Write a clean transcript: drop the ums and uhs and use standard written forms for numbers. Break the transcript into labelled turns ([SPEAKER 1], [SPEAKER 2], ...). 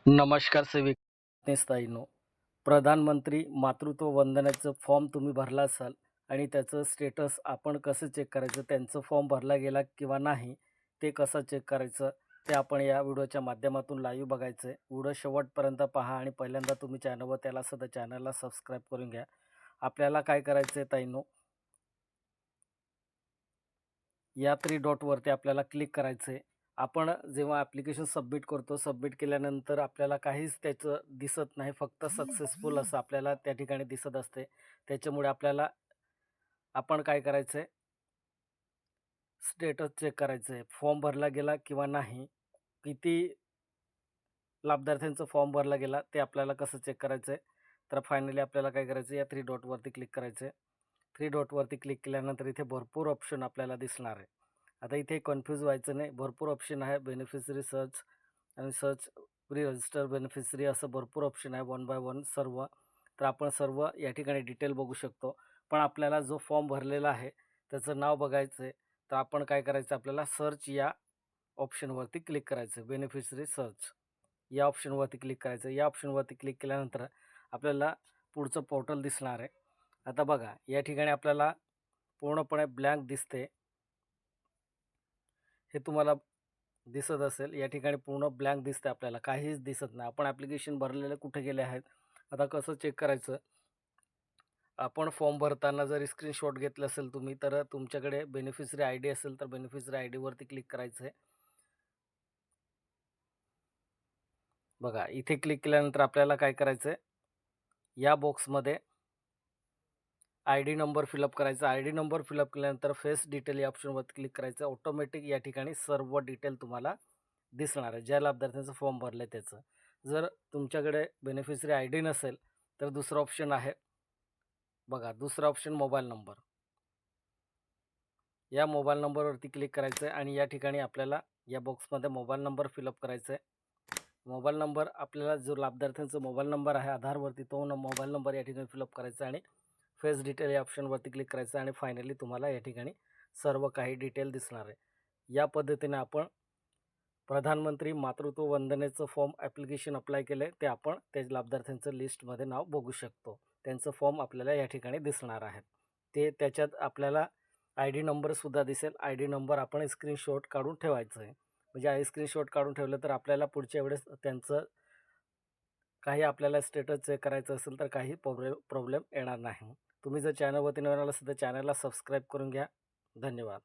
[SPEAKER 1] नमस्कार सेविकांनो. प्रधानमंत्री मातृत्व वंदनेचं फॉर्म तुम्ही भरला असाल आणि त्याचं स्टेटस आपण कसं चेक करायचं, त्यांचं फॉर्म भरला गेला किंवा नाही, ते कसं चेक करायचं, ते आपण या व्हिडिओच्या माध्यमातून लाईव्ह बघायचं आहे. व्हिडिओ शेवटपर्यंत पहा आणि पहिल्यांदा तुम्ही चॅनलवर त्याला सुद्धा चॅनलला सबस्क्राईब करून घ्या. आपल्याला काय करायचं आहे ताईंनो, या 3 डॉटवरती आपल्याला क्लिक करायचं आहे. आपण जेव्हा ॲप्लिकेशन सबमिट करतो, सबमिट केल्यानंतर आपल्याला काहीच त्याचं दिसत नाही. फक्त सक्सेसफुल असं आपल्याला त्या ठिकाणी दिसत असते. त्याच्यामुळे आपण काय करायचं आहे, स्टेटस चेक करायचं आहे. फॉर्म भरला गेला किंवा नाही, किती लाभार्थ्यांचा फॉर्म भरला गेला ते आपल्याला कसं चेक करायचं आहे. तर फायनली आपल्याला काय करायचं आहे, या 3 डॉटवरती क्लिक करायचं आहे. 3 डॉटवरती क्लिक केल्यानंतर इथे भरपूर ऑप्शन आपल्याला दिसणार आहे. आता इथे कन्फ्यूज व्हायचं नाही. भरपूर ऑप्शन आहे. बेनिफिशरी सर्च आणि सर्च प्री रजिस्टर बेनिफिशरी असं भरपूर ऑप्शन आहे. वन बाय वन सर्व. तर आपण सर्व या ठिकाणी डिटेल बघू शकतो. पण आपल्याला जो फॉर्म भरलेला आहे त्याचं नाव बघायचं आहे. तर आपण काय करायचं, आपल्याला सर्च या ऑप्शनवरती क्लिक करायचं. बेनिफिशरी सर्च या ऑप्शनवरती क्लिक करायचं. या ऑप्शनवरती क्लिक केल्यानंतर आपल्याला पुढचं पोर्टल दिसणार आहे. आता बघा, या ठिकाणी आपल्याला पूर्णपणे ब्लँक दिसते. हे तुम्हाला दिसत असेल. या ठिकाणी पूर्ण ब्लँक दिसते आपल्याला, काहीच दिसत नाही. आपण ॲप्लिकेशन भरलेले कुठे गेले आहेत. आता कसं चेक करायचं, आपण फॉर्म भरताना जर स्क्रीनशॉट घेतलं असेल तुम्ही, तर तुमच्याकडे बेनिफिशरी आय डी असेल तर बेनिफिशरी आय डीवरती क्लिक करायचं आहे. बघा, इथे क्लिक केल्यानंतर आपल्याला काय करायचं आहे, या बॉक्समध्ये आय डी नंबर फिलअप करायचा. आय डी नंबर फिलअप केल्यानंतर फेस डिटेल या ऑप्शनवरती क्लिक करायचं. ऑटोमॅटिक या ठिकाणी सर्व डिटेल तुम्हाला दिसणार आहे, ज्या लाभार्थ्यांचं फॉर्म भरलं आहे त्याचं. जर तुमच्याकडे बेनिफिशरी आय डी नसेल तर दुसरं ऑप्शन आहे बघा, दुसरा ऑप्शन मोबाईल नंबर. या मोबाईल नंबरवरती क्लिक करायचं आहे आणि या ठिकाणी आपल्याला या बॉक्समध्ये मोबाईल नंबर फिलअप करायचा आहे. मोबाईल नंबर आपल्याला जो लाभार्थ्यांचा मोबाईल नंबर आहे आधारवरती, तो मोबाईल नंबर या ठिकाणी फिलअप करायचा आणि फेस डिटेल या ऑप्शनवरती क्लिक करायचं आणि फायनली तुम्हाला या ठिकाणी सर्व काही डिटेल दिसणार आहे. या पद्धतीने आपण प्रधानमंत्री मातृत्व वंदनेचं फॉर्म ॲप्लिकेशन अप्लाय केलं आहे, ते आपण त्या लाभार्थ्यांचं लिस्टमध्ये नाव बघू शकतो. त्यांचं फॉर्म आपल्याला या ठिकाणी दिसणार आहेत. ते त्याच्यात आपल्याला आय डी नंबरसुद्धा दिसेल. आय डी नंबर आपण स्क्रीनशॉट काढून ठेवायचं आहे. म्हणजे स्क्रीनशॉट काढून ठेवलं तर आपल्याला पुढच्या वेळेस त्यांचं काही आपल्याला स्टेटस चेक करायचं असेल तर काही प्रॉब्लेम येणार नाही. तुम्ही जर चॅनलवरती नवीन आला असेल तर चॅनलला सबस्क्राईब करून घ्या. धन्यवाद.